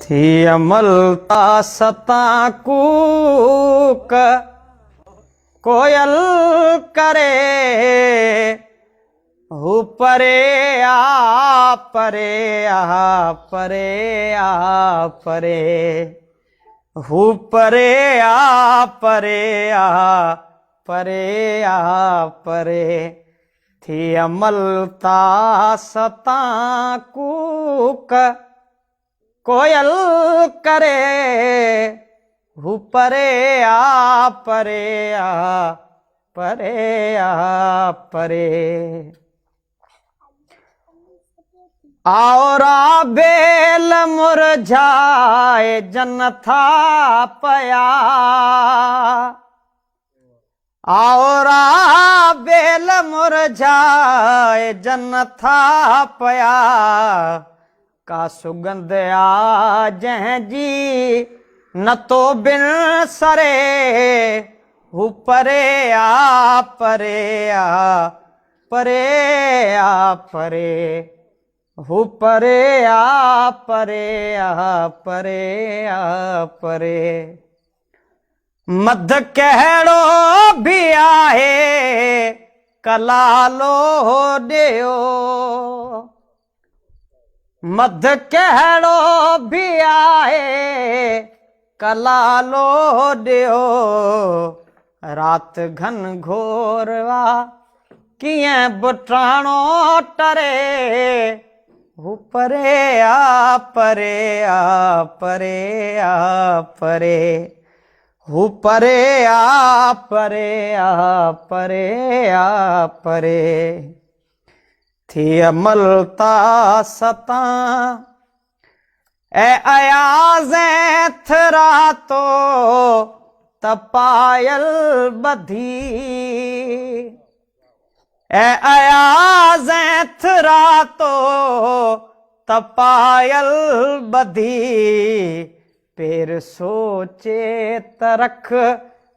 थी अमलता सता कूक कोयल करे हु परे आ परे आ परे आ परे हु परे आ परे आ परे आ परे थी अमलता सता कूक कोयल करे हु परे आ परे आ परे आ परे आवरा बेल मुरझाए जन था पया आवरा बेल मुरझाए जन था पया का सुगंध आ जह जी न तो बिन सरे हु परे आ परे आ परे आ परे हु परे आ परे आ परे आ परे मध कहड़ो भी आहे कलालो ॾियो मध कहड़ो भी आहे कलालो ॾियो रात घन घोरवा कीअं बुटाणो टरे हु परे आ परे आ परे आ परे हु परे आ परे आ परे आ परे थी अमलता सता ए अयाज़ थरा तो तपायल बधी ए अयाज़ थरा तो तपायल बधी पेर सोचे तरख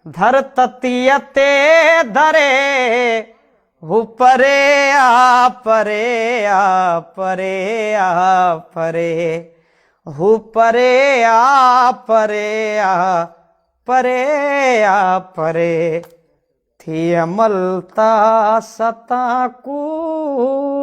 धर ततियते धरे हु परे आ परे आ परे आ परे हु परे आ परे आ परे आ परे थी अमलता सता कूक।